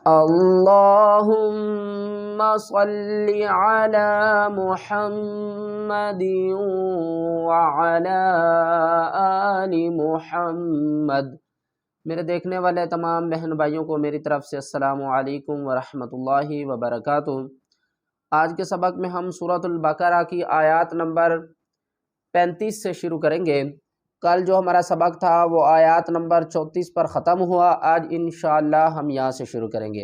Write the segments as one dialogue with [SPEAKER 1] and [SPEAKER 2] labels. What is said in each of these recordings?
[SPEAKER 1] اللہم صلی علی محمد وعلی آل محمد۔ میرے دیکھنے والے تمام بہن بھائیوں کو میری طرف سے السلام علیکم ورحمۃ اللہ وبرکاتہ۔ آج کے سبق میں ہم سورۃ البقرہ کی آیات نمبر 35 سے شروع کریں گے۔ کل جو ہمارا سبق تھا وہ آیات نمبر 34 پر ختم ہوا۔ آج انشاءاللہ ہم یہاں سے شروع کریں گے۔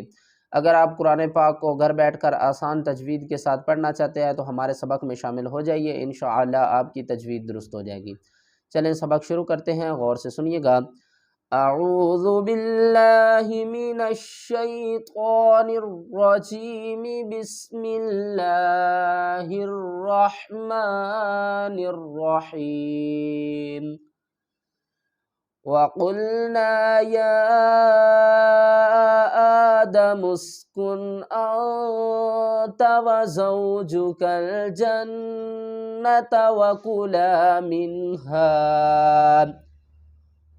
[SPEAKER 1] اگر آپ قرآن پاک کو گھر بیٹھ کر آسان تجوید کے ساتھ پڑھنا چاہتے ہیں تو ہمارے سبق میں شامل ہو جائیے، انشاءاللہ آپ کی تجوید درست ہو جائے گی۔ چلیں سبق شروع کرتے ہیں، غور سے سنیے گا۔ اعوذ باللہ من الشیطان الرجیم، بسم اللہ الرحمن الرحیم۔ وَقُلْنَا يَا آدَمُ اسْكُنْ أَنْتَ وَزَوْجُكَ الْجَنَّةَ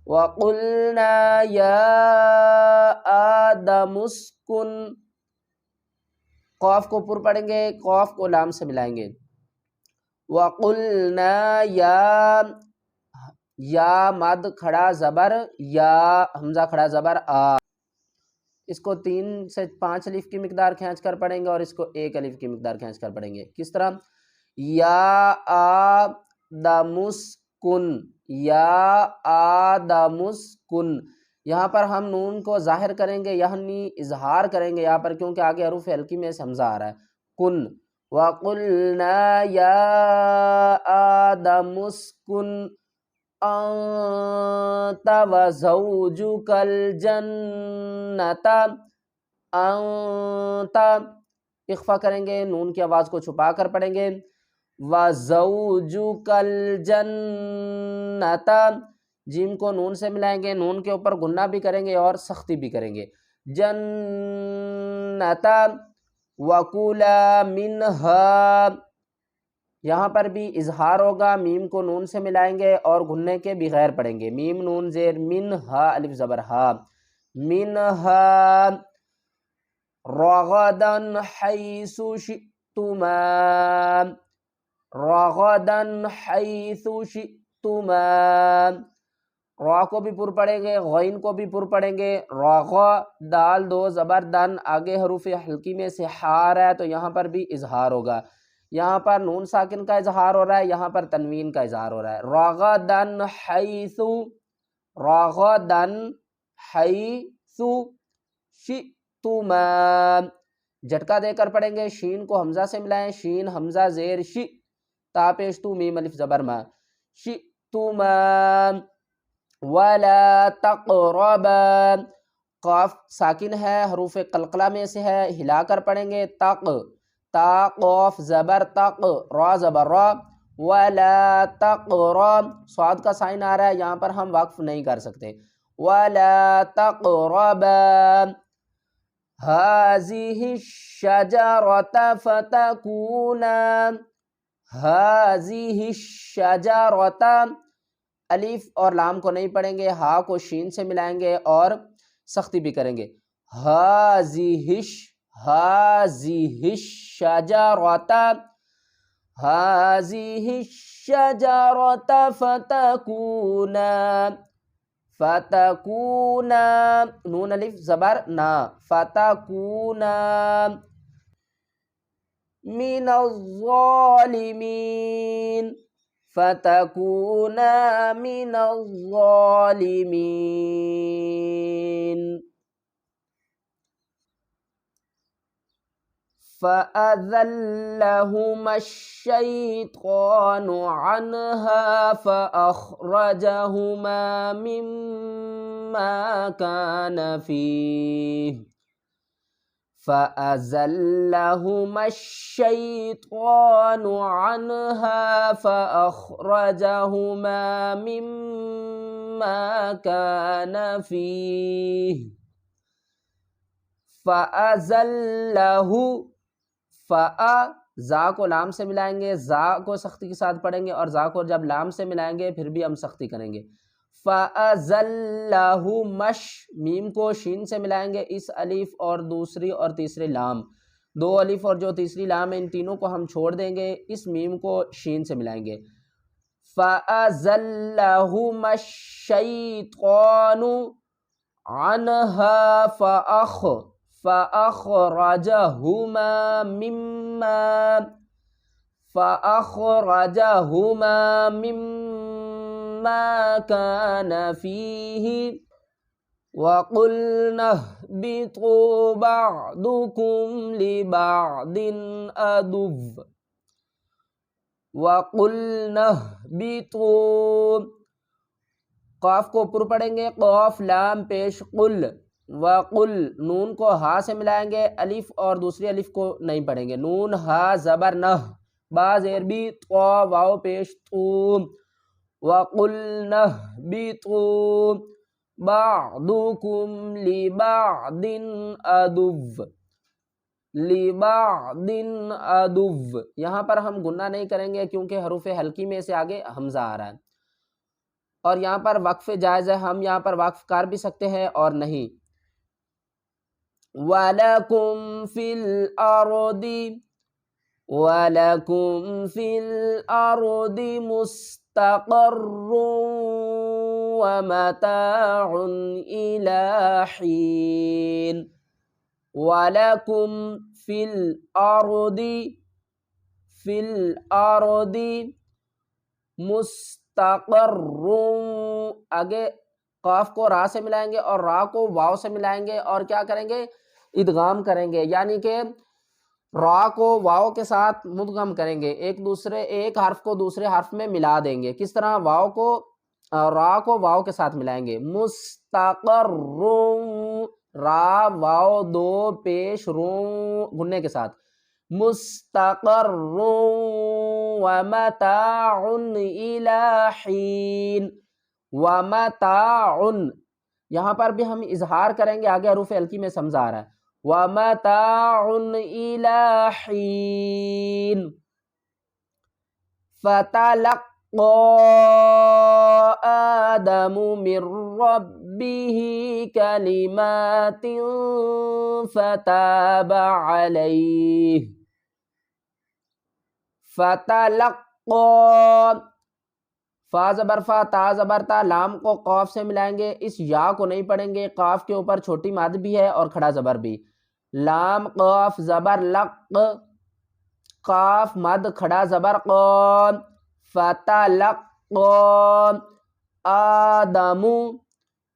[SPEAKER 1] وَقُلْنَا يَا آدَمُ اسْكُنْ، قاف کو پر پڑھیں گے، قاف کو لام سے ملائیں گے۔ وَقُلْنَا یا مد کھڑا زبر، یا حمزہ کھڑا زبر آ، اس کو 3 سے 5 الف کی مقدار کھینچ کر پڑھیں گے اور اس کو 1 الف کی مقدار کھینچ کر پڑھیں گے۔ کس طرح؟ یا آدم اسکن، یا آدم اسکن، یہاں پر ہم نون کو ظاہر کریں گے یعنی اظہار کریں گے یہاں پر، کیونکہ آگے حروف حلقی میں سے حمزہ آ رہا ہے۔ کن، وَقُلْنَا يَا آدَمُ اسْكُنْ أَنْتَ وَزَوْجُكَ الْجَنَّةَ، أَنْتَ اخفا کریں گے، نون کی آواز کو چھپا کر پڑھیں گے۔ وَزَوْجُكَ الْجَنَّةَ، جیم کو نون سے ملائیں گے، نون کے اوپر غنہ بھی کریں گے اور سختی بھی کریں گے۔ جنت، وَكُلَا مِنْهَا، یہاں پر بھی اظہار ہوگا، میم کو نون سے ملائیں گے اور غنے کے بغیر پڑھیں گے۔ میم نون زیر، منہا الف زبر ہا، منہا رغدن حیث شئتما، رغدن حیث شئتما، را کو بھی پر پڑھیں گے، غین کو بھی پر پڑھیں گے۔ راغ، دال 2 زبر دن، آگے حروف حلقی میں سے ہار ہے تو یہاں پر بھی اظہار ہوگا۔ یہاں پر نون ساکن کا اظہار ہو رہا ہے، یہاں پر تنوین کا اظہار ہو رہا ہے۔ راغدن حیث، راغدن حیث شئتما، جھٹکا دے کر پڑھیں گے، شین کو حمزہ سے ملائیں، شین حمزہ زیر شی، تا پیش تو، میم الف زبر ما، شئتما ولا تقربا، قاف ساکن ہے، حروف قلقلہ میں سے ہے، ہلا کر پڑھیں گے۔ تق، تا قاف زبر تق، را زبر را، ولا تقرب، صاد کا سائن آ رہا ہے، یہاں پر ہم وقف نہیں کر سکتے۔ ولا تقربا هذه الشجرة فتكونا، هذه الشجرة، الف اور لام کو نہیں پڑھیں گے، ہا کو شین سے ملائیں گے اور سختی بھی کریں گے۔ هذه الشجرة، هذه الشجرة فتكونا، نون الف زبر نا، فتكونا من الظالمين، فتكونا من الظالمين۔ فأذلهما الشيطان عنها فأخرجهما مما كان فيه، فأزلهما الشيطان عنها فأخرجهما مما كان فيه، فأزله، زا کو لام سے ملائیں گے، زا کو سختی کے ساتھ پڑھیں گے اور زا کو جب لام سے ملائیں گے پھر بھی ہم سختی کریں گے۔ فَأَزَلَّهُ مش، میم کو شین سے ملائیں گے، اس الف اور دوسری اور تیسری لام، دو الف اور جو تیسری لام ہے ان تینوں کو ہم چھوڑ دیں گے، اس میم کو شین سے ملائیں گے۔ فَأَزَلَّهُمَا الشَّيْطَانُ عَنْهَا فَأَخْرَجَهُمَا مِمَّا كَانَ فِيهِ وَقُلْنَا اهْبِطُوا بَعْضُكُمْ لِبَعْضٍ عَدُوٌّ وَقُلْنَا اهْبِطُوا، قاف کو اوپر پڑھیں گے، قاف لام پیش قل، وقل نون کو ہا سے ملائیں گے، الف اور دوسری الف کو نہیں پڑھیں گے، نون ہا زبر نہ، با زیر بی، تو واو پیش تو، وَقُلْنَا اهْبِطُوا بَعْضُكُمْ لِبَعْضٍ عَدُوٌّ، لِبَعْضٍ عَدُوٌّ، یہاں پر ہم گنہ نہیں کریں گے کیونکہ حروف حلقی میں سے آگے حمزہ آ رہا ہے، اور یہاں پر وقف جائز ہے، ہم یہاں پر وقف کر بھی سکتے ہیں اور نہیں۔ وَلَكُمْ فِي الْأَرْضِ مُسْتَقَرٌّ وَمَتَاعٌ إِلَىٰ حِينٍ، وَلَكُمْ فِي الْأَرْضِ مُسْتَقَرٌّ، آگے قاف کو را سے ملائیں گے اور را کو واو سے ملائیں گے اور کیا کریں گے، ادغام کریں گے، یعنی کہ را کو واو کے ساتھ مدغم کریں گے، ایک حرف کو دوسرے حرف میں ملا دیں گے، کس طرح، را کو واو کے ساتھ ملائیں گے، مستقر، را واو دو پیش رو گننے کے ساتھ، مستقر ومتاع الی حین، ومتاع، یہاں پر بھی ہم اظہار کریں گے، آگے حروف حلقی میں سمجھ آ رہا ہے، وَمَتَاعٌ إِلَىٰ حِينٍ۔ فَتَلَقَّىٰ آدَمُ مِن رَّبِّهِ كَلِمَاتٍ فَتَابَ عَلَيْهِ، فَتَلَقَّىٰ، فا زبر فا، تا زبر تا، لام کو قاف سے ملائیں گے، اس یا کو نہیں پڑھیں گے، قاف کے اوپر چھوٹی مد بھی ہے اور کھڑا زبر بھی، لام قاف زبر لق، قاف مد کھڑا زبر قون، فتلقى آدم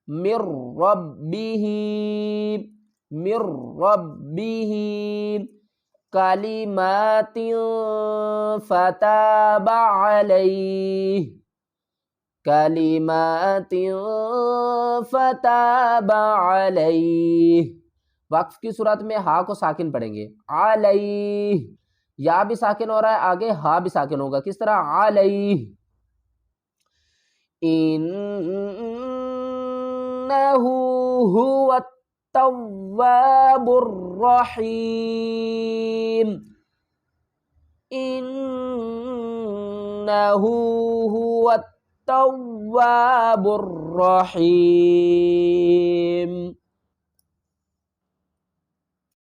[SPEAKER 1] من ربه کلمات فتاب علیہ، کلمات فتاب علیہ، وقف کی صورت میں ہا کو ساکن پڑھیں گے، علیہ، یا بھی ساکن ہو رہا ہے، آگے ہا بھی ساکن ہوگا، کس طرح، علیہ، انہ هو التواب الرحیم، انہ هو التواب الرحیم۔